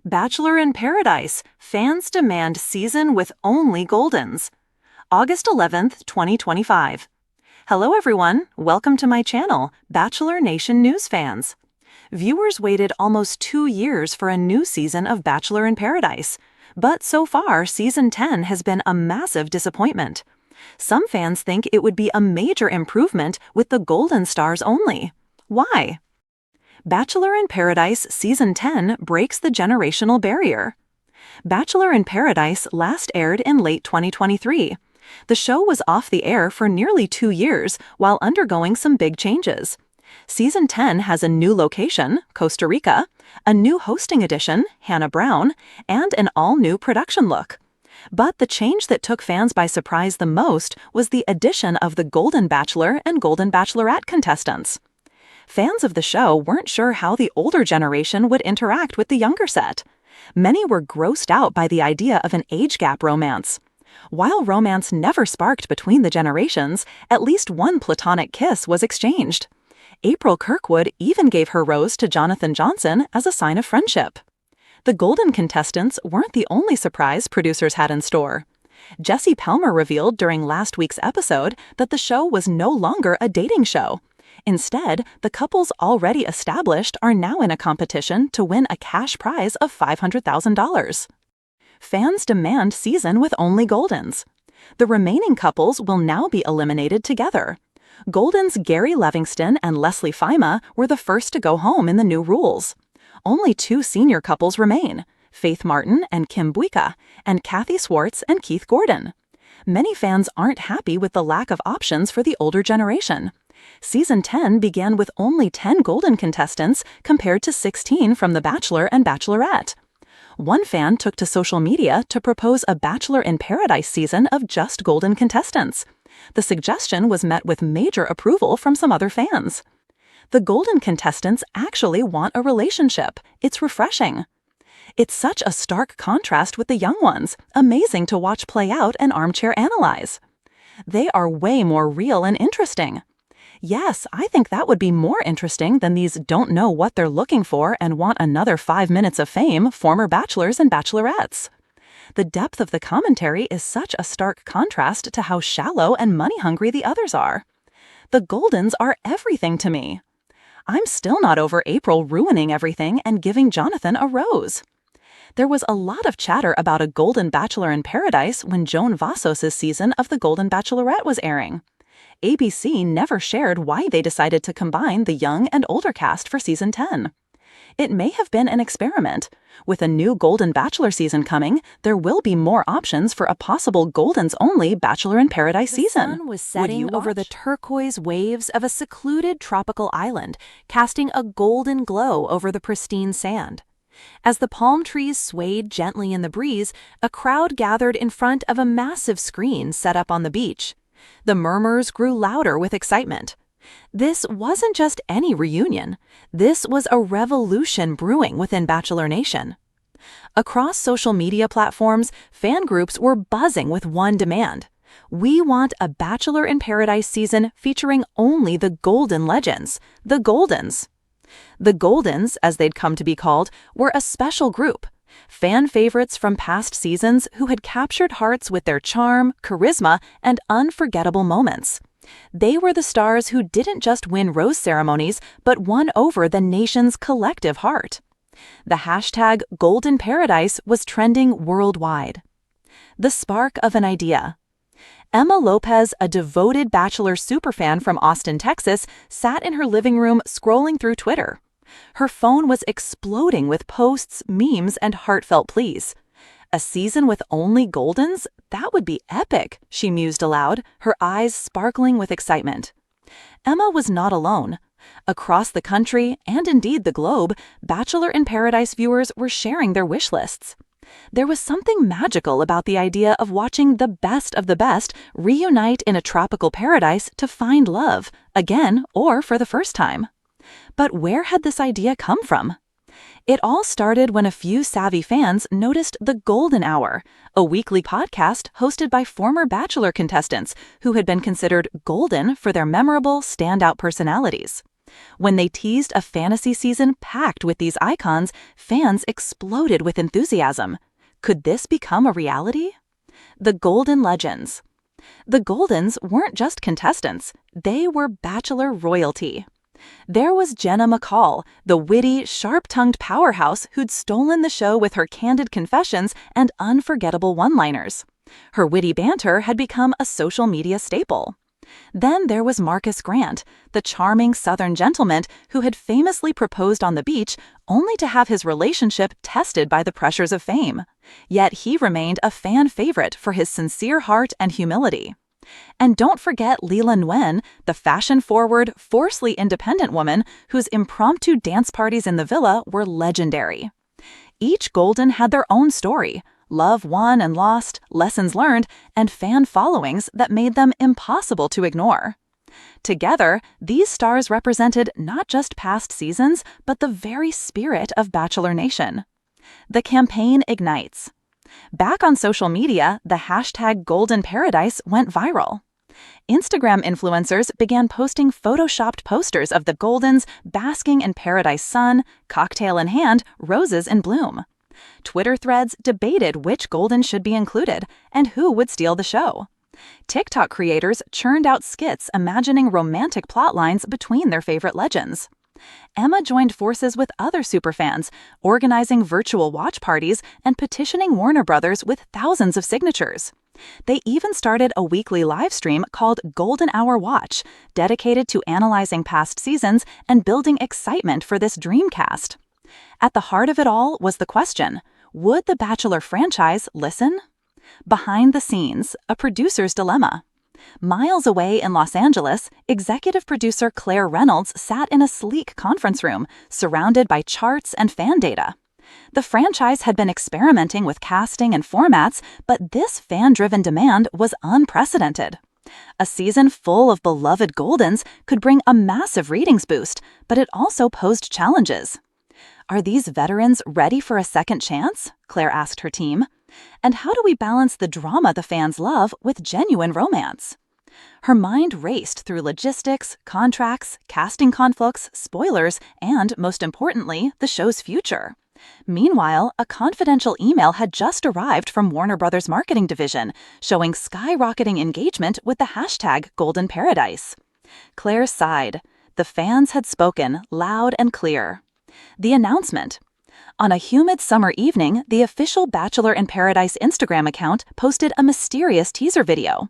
Bachelor in Paradise, fans demand season with only Goldens. August 11th, 2025. Hello everyone, welcome to my channel, Bachelor Nation News fans. Viewers waited almost 2 years for a new season of Bachelor in Paradise, but so far Season 10 has been a massive disappointment. Some fans think it would be a major improvement with the Golden Stars only. Why? Bachelor in Paradise Season 10 breaks the generational barrier. Bachelor in Paradise last aired in late 2023. The show was off the air for nearly 2 years while undergoing some big changes. Season 10 has a new location, Costa Rica, a new hosting edition, Hannah Brown, and an all-new production look. But the change that took fans by surprise the most was the addition of the Golden Bachelor and Golden Bachelorette contestants. Fans of the show weren't sure how the older generation would interact with the younger set. Many were grossed out by the idea of an age gap romance. While romance never sparked between the generations, at least one platonic kiss was exchanged. April Kirkwood even gave her rose to Jonathan Johnson as a sign of friendship. The Golden contestants weren't the only surprise producers had in store. Jesse Palmer revealed during last week's episode that the show was no longer a dating show. Instead, the couples already established are now in a competition to win a cash prize of $500,000. Fans demand season with only Goldens. The remaining couples will now be eliminated together. Golden's Gary Levingston and Leslie Fima were the first to go home in the new rules. Only 2 senior couples remain, Faith Martin and Kim Buika, and Kathy Swartz and Keith Gordon. Many fans aren't happy with the lack of options for the older generation. Season 10 began with only 10 Golden contestants compared to 16 from The Bachelor and Bachelorette. One fan took to social media to propose a Bachelor in Paradise season of just Golden contestants. The suggestion was met with major approval from some other fans. The Golden contestants actually want a relationship. It's refreshing. It's such a stark contrast with the young ones, amazing to watch play out and armchair analyze. They are way more real and interesting. Yes, I think that would be more interesting than these don't know what they're looking for and want another 5 minutes of fame former bachelors and bachelorettes. The depth of the commentary is such a stark contrast to how shallow and money-hungry the others are. The Goldens are everything to me. I'm still not over April ruining everything and giving Jonathan a rose. There was a lot of chatter about a Golden Bachelor in Paradise when Joan Vassos's season of The Golden Bachelorette was airing. ABC never shared why they decided to combine the young and older cast for Season 10. It may have been an experiment. With a new Golden Bachelor season coming, there will be more options for a possible Goldens-only Bachelor in Paradise season. The sun was setting over the turquoise waves of a secluded tropical island, casting a golden glow over the pristine sand. As the palm trees swayed gently in the breeze, a crowd gathered in front of a massive screen set up on the beach. The murmurs grew louder with excitement. This wasn't just any reunion. This was a revolution brewing within Bachelor Nation. Across social media platforms, fan groups were buzzing with one demand. We want a Bachelor in Paradise season featuring only the Golden legends, the Goldens. The Goldens, as they'd come to be called, were a special group. Fan favorites from past seasons who had captured hearts with their charm, charisma, and unforgettable moments. They were the stars who didn't just win rose ceremonies, but won over the nation's collective heart. The hashtag Golden Paradise was trending worldwide. The spark of an idea. Emma Lopez, a devoted Bachelor superfan from Austin, Texas, sat in her living room scrolling through Twitter. Her phone was exploding with posts, memes, and heartfelt pleas. A season with only Goldens? That would be epic, she mused aloud, her eyes sparkling with excitement. Emma was not alone. Across the country, and indeed the globe, Bachelor in Paradise viewers were sharing their wish lists. There was something magical about the idea of watching the best of the best reunite in a tropical paradise to find love, again or for the first time. But where had this idea come from? It all started when a few savvy fans noticed The Golden Hour, a weekly podcast hosted by former Bachelor contestants who had been considered golden for their memorable, standout personalities. When they teased a fantasy season packed with these icons, fans exploded with enthusiasm. Could this become a reality? The Golden Legends. The Goldens weren't just contestants, they were Bachelor royalty. There was Jenna McCall, the witty, sharp-tongued powerhouse who'd stolen the show with her candid confessions and unforgettable one-liners. Her witty banter had become a social media staple. Then there was Marcus Grant, the charming Southern gentleman who had famously proposed on the beach only to have his relationship tested by the pressures of fame. Yet he remained a fan favorite for his sincere heart and humility. And don't forget Leela Nguyen, the fashion-forward, fiercely independent woman whose impromptu dance parties in the villa were legendary. Each Golden had their own story, love won and lost, lessons learned, and fan followings that made them impossible to ignore. Together, these stars represented not just past seasons, but the very spirit of Bachelor Nation. The campaign ignites. Back on social media, the hashtag Golden Paradise went viral. Instagram influencers began posting photoshopped posters of the Goldens basking in paradise sun, cocktail in hand, roses in bloom. Twitter threads debated which Golden should be included and who would steal the show. TikTok creators churned out skits imagining romantic plotlines between their favorite legends. Emma joined forces with other superfans, organizing virtual watch parties and petitioning Warner Brothers with thousands of signatures. They even started a weekly live stream called Golden Hour Watch, dedicated to analyzing past seasons and building excitement for this dream cast. At the heart of it all was the question, would the Bachelor franchise listen? Behind the scenes, a producer's dilemma. Miles away in Los Angeles, executive producer Claire Reynolds sat in a sleek conference room, surrounded by charts and fan data. The franchise had been experimenting with casting and formats, but this fan-driven demand was unprecedented. A season full of beloved Goldens could bring a massive ratings boost, but it also posed challenges. Are these veterans ready for a second chance? Claire asked her team. And how do we balance the drama the fans love with genuine romance? Her mind raced through logistics, contracts, casting conflicts, spoilers, and, most importantly, the show's future. Meanwhile, a confidential email had just arrived from Warner Brothers' marketing division, showing skyrocketing engagement with the hashtag Golden Paradise. Claire sighed. The fans had spoken loud and clear. The announcement. On a humid summer evening, the official Bachelor in Paradise Instagram account posted a mysterious teaser video.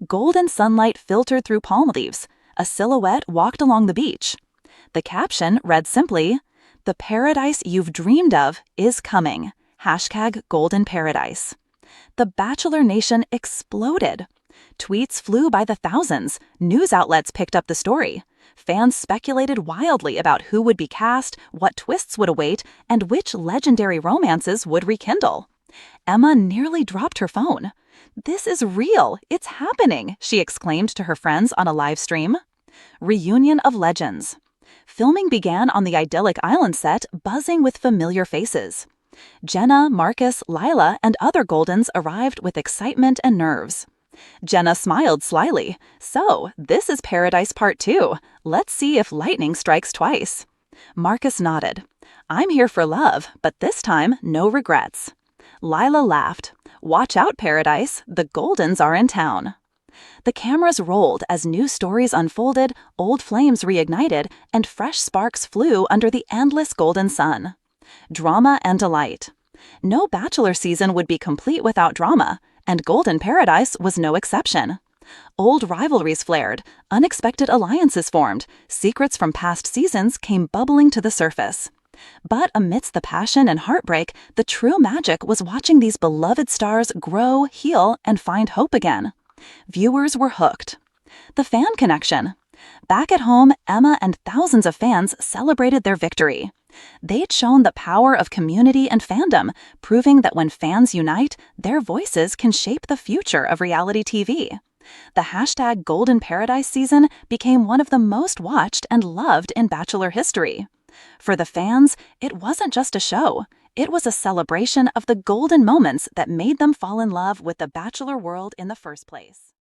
Golden sunlight filtered through palm leaves. A silhouette walked along the beach. The caption read simply, "The paradise you've dreamed of is coming. Hashtag Golden Paradise." The Bachelor Nation exploded. Tweets flew by the thousands. News outlets picked up the story. Fans speculated wildly about who would be cast, what twists would await, and which legendary romances would rekindle. Emma nearly dropped her phone. "This is real! It's happening!" she exclaimed to her friends on a live stream. Reunion of Legends. Filming began on the idyllic island set, buzzing with familiar faces. Jenna, Marcus, Lila, and other Goldens arrived with excitement and nerves. Jenna smiled slyly. "So, this is Paradise Part 2. Let's see if lightning strikes twice." Marcus nodded. "I'm here for love, but this time, no regrets." Lila laughed. "Watch out, Paradise. The Goldens are in town." The cameras rolled as new stories unfolded, old flames reignited, and fresh sparks flew under the endless golden sun. Drama and delight. No Bachelor season would be complete without drama, and Golden Paradise was no exception. Old rivalries flared, unexpected alliances formed, secrets from past seasons came bubbling to the surface. But amidst the passion and heartbreak, the true magic was watching these beloved stars grow, heal, and find hope again. Viewers were hooked. The fan connection. Back at home, Emma and thousands of fans celebrated their victory. They'd shown the power of community and fandom, proving that when fans unite, their voices can shape the future of reality TV. The hashtag Golden Paradise season became one of the most watched and loved in Bachelor history. For the fans, it wasn't just a show. It was a celebration of the golden moments that made them fall in love with the Bachelor world in the first place.